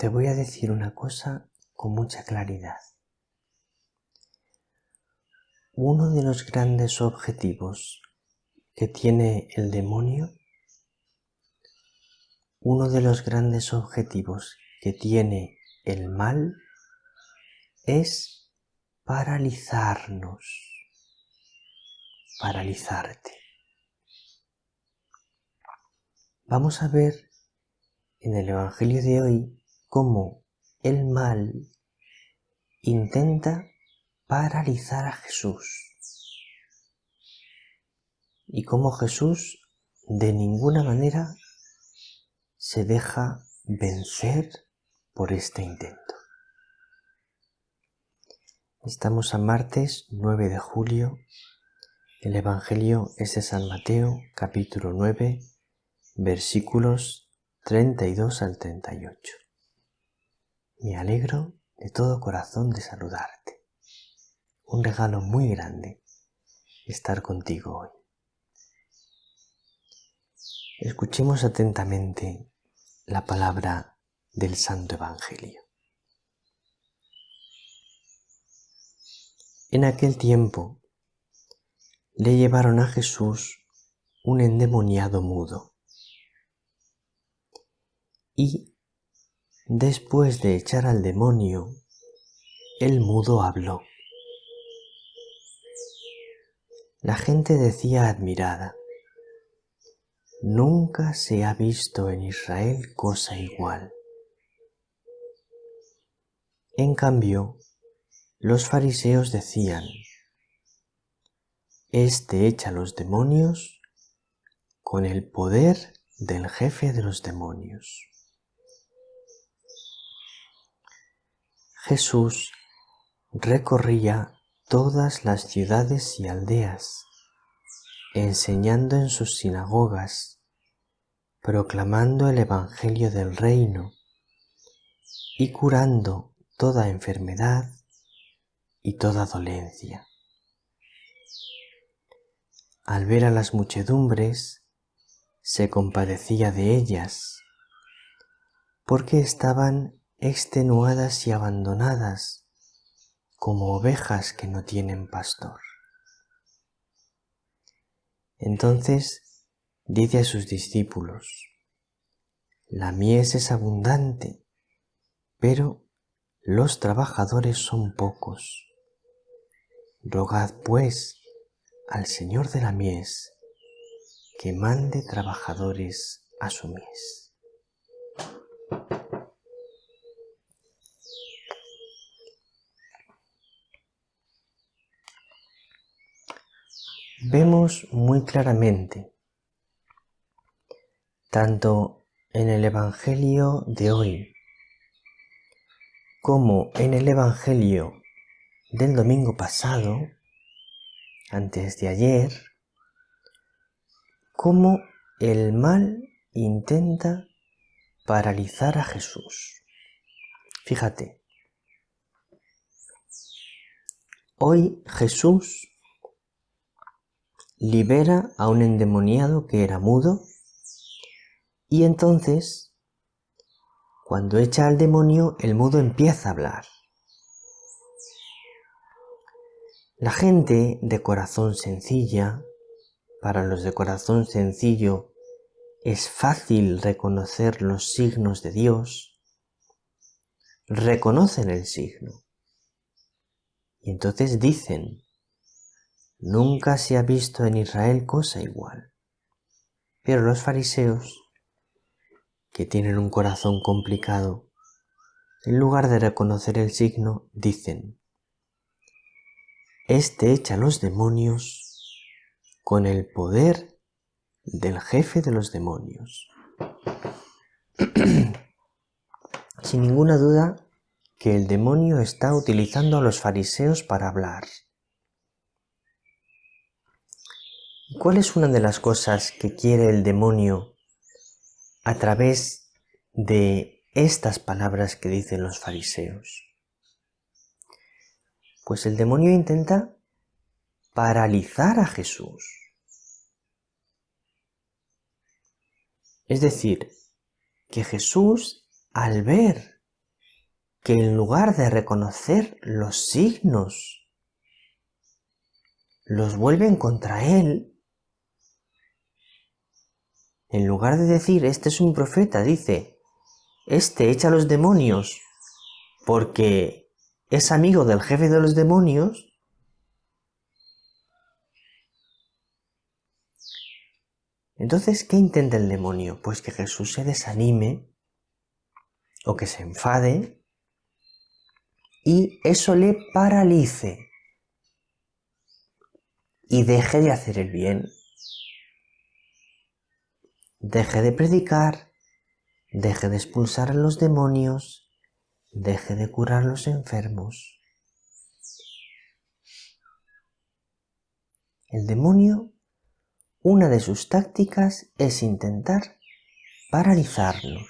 te voy a decir una cosa con mucha claridad. Uno de los grandes objetivos que tiene el demonio, uno de los grandes objetivos que tiene el mal es paralizarnos, paralizarte. Vamos a ver en el Evangelio de hoy cómo el mal intenta paralizar a Jesús y cómo Jesús de ninguna manera se deja vencer por este intento. Estamos a martes 9 de julio. El Evangelio es de San Mateo, capítulo 9, versículos 32 al 38. Me alegro de todo corazón de saludarte. Un regalo muy grande estar contigo hoy. Escuchemos atentamente la palabra del Santo Evangelio. En aquel tiempo le llevaron a Jesús un endemoniado mudo y, después de echar al demonio, el mudo habló. La gente decía admirada: nunca se ha visto en Israel cosa igual. En cambio, los fariseos decían: este echa los demonios con el poder del jefe de los demonios. Jesús recorría todas las ciudades y aldeas, enseñando en sus sinagogas, proclamando el Evangelio del reino y curando toda enfermedad y toda dolencia. Al ver a las muchedumbres, se compadecía de ellas, porque estaban extenuadas y abandonadas, como ovejas que no tienen pastor. Entonces dice a sus discípulos: la mies es abundante, pero los trabajadores son pocos. Rogad, pues, al Señor de la mies que mande trabajadores a su mies. Vemos muy claramente, tanto en el Evangelio de hoy como en el Evangelio del domingo pasado, antes de ayer, cómo el mal intenta paralizar a Jesús. Fíjate, hoy Jesús libera a un endemoniado que era mudo y entonces, cuando echa al demonio, el mudo empieza a hablar. La gente de corazón sencilla, para los de corazón sencillo es fácil reconocer los signos de Dios, reconocen el signo y entonces dicen: nunca se ha visto en Israel cosa igual. Pero los fariseos, que tienen un corazón complicado, en lugar de reconocer el signo, dicen: este echa los demonios con el poder del jefe de los demonios. Sin ninguna duda que el demonio está utilizando a los fariseos para hablar. ¿Cuál es una de las cosas que quiere el demonio a través de estas palabras que dicen los fariseos? Pues el demonio intenta paralizar a Jesús. Es decir, que Jesús, al ver que en lugar de reconocer los signos, los vuelven contra él. En lugar de decir, este es un profeta, dice, este echa a los demonios porque es amigo del jefe de los demonios. Entonces, ¿qué intenta el demonio? Pues que Jesús se desanime o que se enfade y eso le paralice y deje de hacer el bien. Deje de predicar, deje de expulsar a los demonios, deje de curar a los enfermos. El demonio, una de sus tácticas es intentar paralizarnos.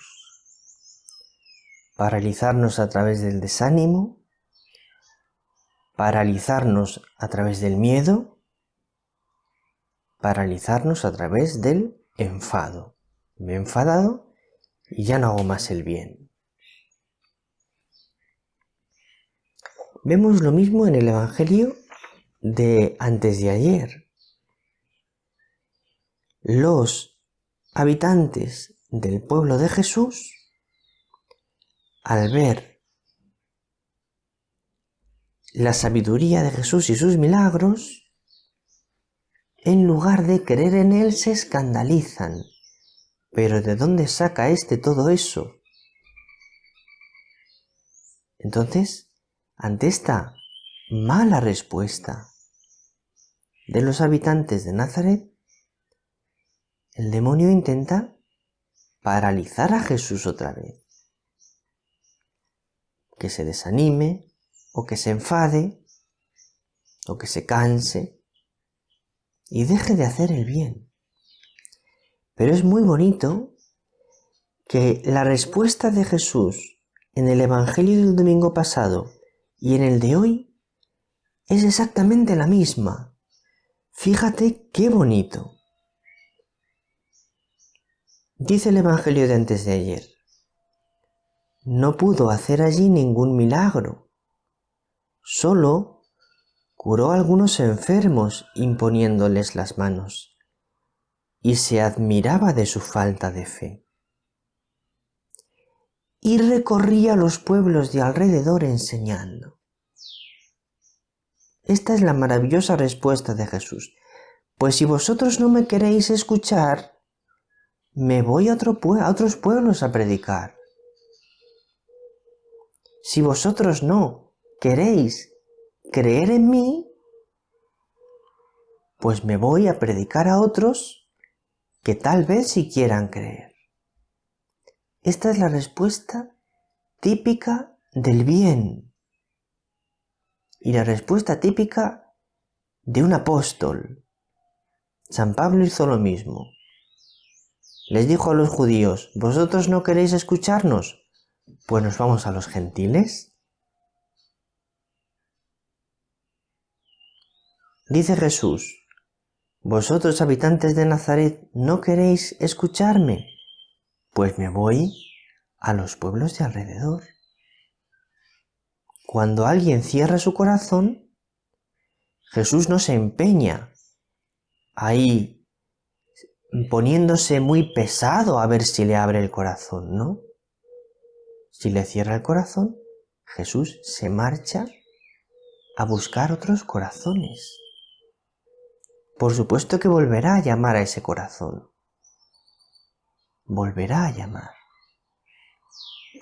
Paralizarnos a través del desánimo, paralizarnos a través del miedo, paralizarnos a través del enfado. Me he enfadado y ya no hago más el bien. Vemos lo mismo en el Evangelio de antes de ayer. Los habitantes del pueblo de Jesús, al ver la sabiduría de Jesús y sus milagros, en lugar de creer en él se escandalizan. ¿Pero de dónde saca todo eso? Entonces, ante esta mala respuesta de los habitantes de Nazaret, el demonio intenta paralizar a Jesús otra vez. Que se desanime, o que se enfade, o que se canse, y deje de hacer el bien. Pero es muy bonito que la respuesta de Jesús en el Evangelio del domingo pasado y en el de hoy es exactamente la misma. Fíjate qué bonito. Dice el Evangelio de antes de ayer, no pudo hacer allí ningún milagro, solo curó a algunos enfermos imponiéndoles las manos, y se admiraba de su falta de fe. Y recorría los pueblos de alrededor enseñando. Esta es la maravillosa respuesta de Jesús. Pues si vosotros no me queréis escuchar, me voy a otros pueblos a predicar. Si vosotros no queréis creer en mí, pues me voy a predicar a otros que tal vez sí quieran creer. Esta es la respuesta típica del bien y la respuesta típica de un apóstol. San Pablo hizo lo mismo. Les dijo a los judíos, ¿vosotros no queréis escucharnos? Pues nos vamos a los gentiles. Dice Jesús, ¿vosotros habitantes de Nazaret no queréis escucharme? Pues me voy a los pueblos de alrededor. Cuando alguien cierra su corazón, Jesús no se empeña ahí poniéndose muy pesado a ver si le abre el corazón, ¿no? Si le cierra el corazón, Jesús se marcha a buscar otros corazones. Por supuesto que volverá a llamar a ese corazón. Volverá a llamar.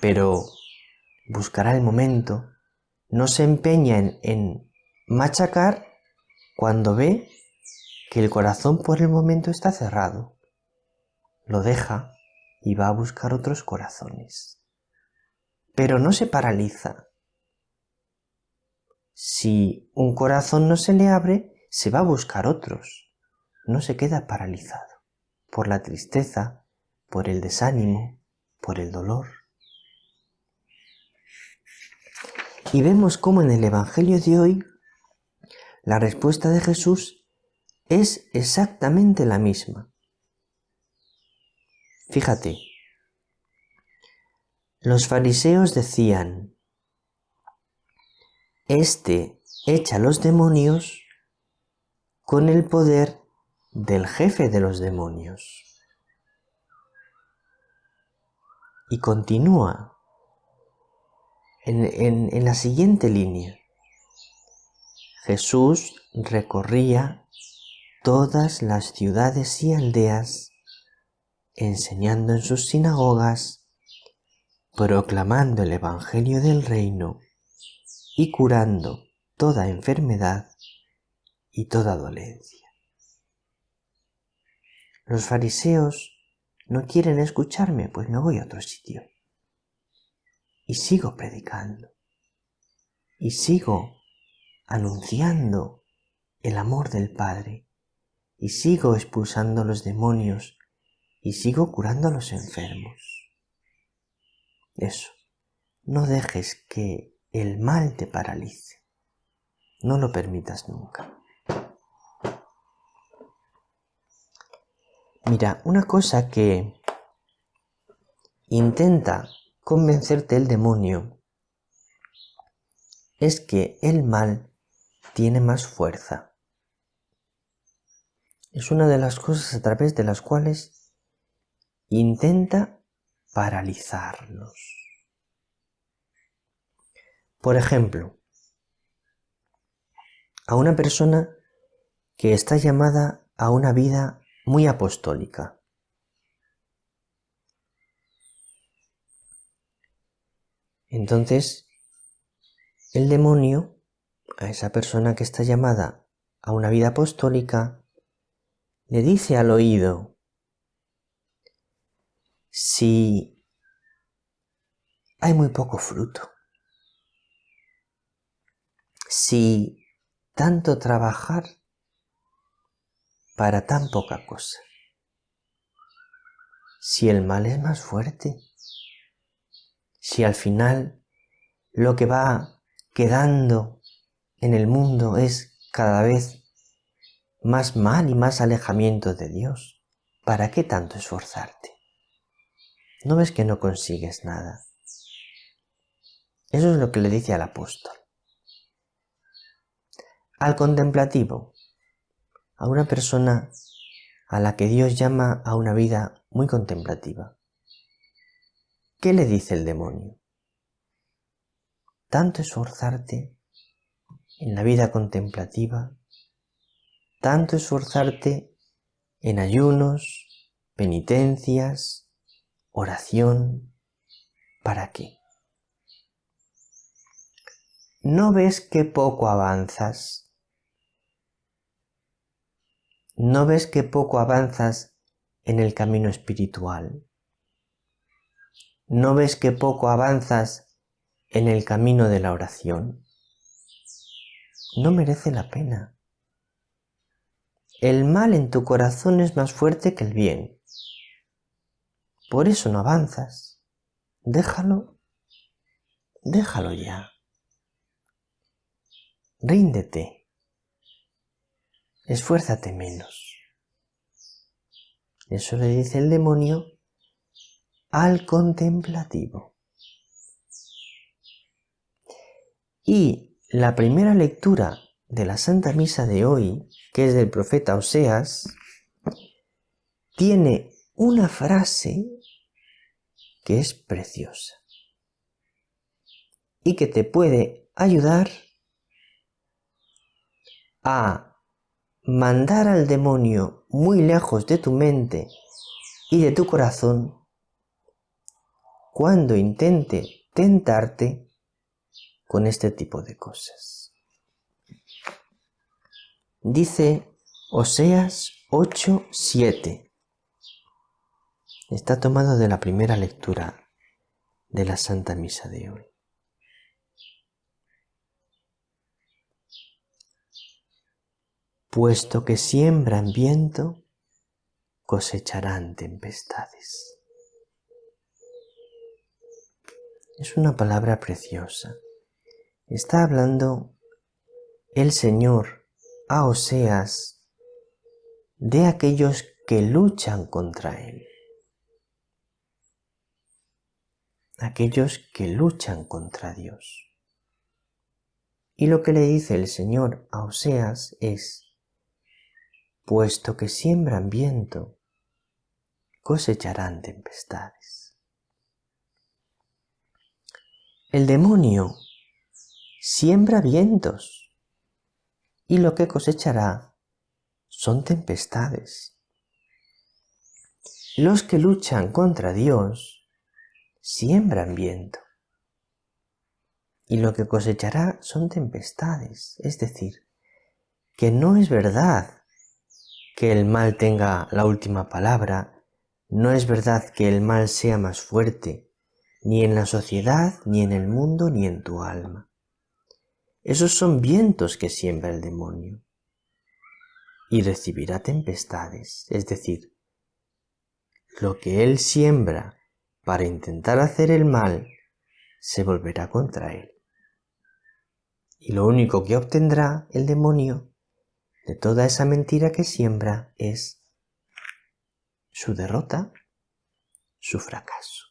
Pero buscará el momento. No se empeña en machacar cuando ve que el corazón por el momento está cerrado. Lo deja y va a buscar otros corazones. Pero no se paraliza. Si un corazón no se le abre, se va a buscar otros. No se queda paralizado por la tristeza, por el desánimo, por el dolor. Y vemos cómo en el Evangelio de hoy la respuesta de Jesús es exactamente la misma. Fíjate, los fariseos decían, Este echa a los demonios con el poder del jefe de los demonios. Y continúa en la siguiente línea. Jesús recorría todas las ciudades y aldeas, enseñando en sus sinagogas, proclamando el Evangelio del reino y curando toda enfermedad y toda dolencia. Los fariseos no quieren escucharme, pues me voy a otro sitio. Y sigo predicando. Y sigo anunciando el amor del Padre. Y sigo expulsando los demonios. Y sigo curando a los enfermos. Eso. No dejes que el mal te paralice. No lo permitas nunca. Mira, una cosa que intenta convencerte el demonio es que el mal tiene más fuerza. Es una de las cosas a través de las cuales intenta paralizarnos. Por ejemplo, a una persona que está llamada a una vida muy apostólica. Entonces, el demonio, a esa persona que está llamada a una vida apostólica, le dice al oído: si hay muy poco fruto, si tanto trabajar para tan poca cosa, si el mal es más fuerte, si al final lo que va quedando en el mundo es cada vez más mal y más alejamiento de Dios, ¿para qué tanto esforzarte? ¿No ves que no consigues nada? Eso es lo que le dice al apóstol. Al contemplativo, a una persona a la que Dios llama a una vida muy contemplativa, ¿qué le dice el demonio? Tanto esforzarte en la vida contemplativa, tanto esforzarte en ayunos, penitencias, oración, ¿para qué? ¿No ves que poco avanzas? ¿No ves que poco avanzas en el camino espiritual? ¿No ves que poco avanzas en el camino de la oración? No merece la pena. El mal en tu corazón es más fuerte que el bien. Por eso no avanzas. Déjalo ya. Ríndete. Esfuérzate menos. Eso le dice el demonio al contemplativo. Y la primera lectura de la Santa Misa de hoy, que es del profeta Oseas, tiene una frase que es preciosa y que te puede ayudar a mandar al demonio muy lejos de tu mente y de tu corazón cuando intente tentarte con este tipo de cosas. Dice Oseas 8:7. Está tomado de la primera lectura de la Santa Misa de hoy. Puesto que siembran viento, cosecharán tempestades. Es una palabra preciosa. Está hablando el Señor a Oseas de aquellos que luchan contra Él. Aquellos que luchan contra Dios. Y lo que le dice el Señor a Oseas es: puesto que siembran viento, cosecharán tempestades. El demonio siembra vientos y lo que cosechará son tempestades. Los que luchan contra Dios siembran viento y lo que cosechará son tempestades. Es decir, que no es verdad que el mal tenga la última palabra, no es verdad que el mal sea más fuerte, ni en la sociedad, ni en el mundo, ni en tu alma. Esos son vientos que siembra el demonio y recibirá tempestades, es decir, lo que él siembra para intentar hacer el mal se volverá contra él. Y lo único que obtendrá el demonio de toda esa mentira que siembra es su derrota, su fracaso.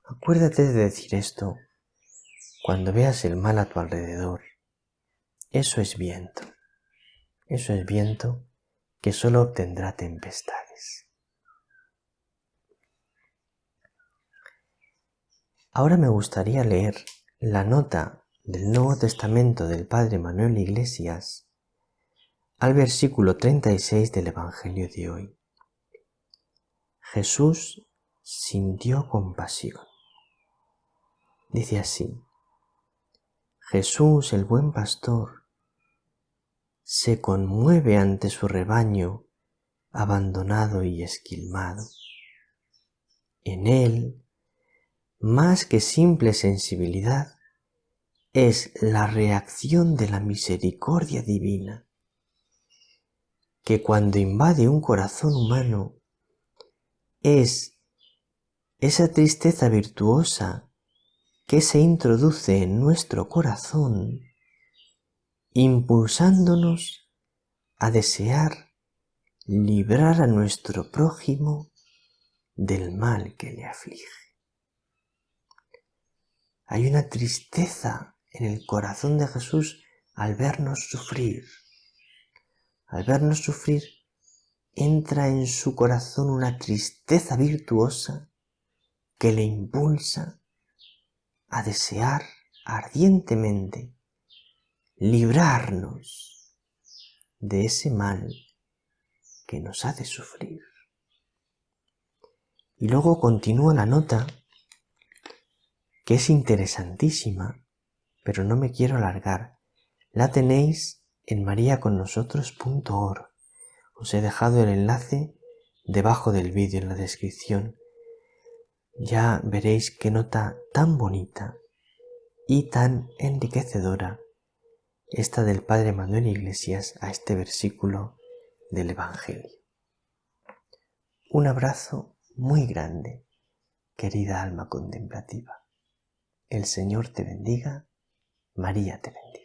Acuérdate de decir esto cuando veas el mal a tu alrededor. Eso es viento que solo obtendrá tempestades. Ahora me gustaría leer la nota del Nuevo Testamento del Padre Manuel Iglesias al versículo 36 del Evangelio de hoy. Jesús sintió compasión. Dice así: Jesús, el buen pastor, se conmueve ante su rebaño abandonado y esquilmado. En él, más que simple sensibilidad, es la reacción de la misericordia divina, que cuando invade un corazón humano es esa tristeza virtuosa que se introduce en nuestro corazón, impulsándonos a desear librar a nuestro prójimo del mal que le aflige. Hay una tristeza en el corazón de Jesús al vernos sufrir. Al vernos sufrir, entra en su corazón una tristeza virtuosa que le impulsa a desear ardientemente librarnos de ese mal que nos hace sufrir. Y luego continúa la nota, que es interesantísima, pero no me quiero alargar. La tenéis en mariaconnosotros.org. Os he dejado el enlace debajo del vídeo en la descripción. Ya veréis qué nota tan bonita y tan enriquecedora esta del Padre Manuel Iglesias a este versículo del Evangelio. Un abrazo muy grande, querida alma contemplativa. El Señor te bendiga, María te bendiga.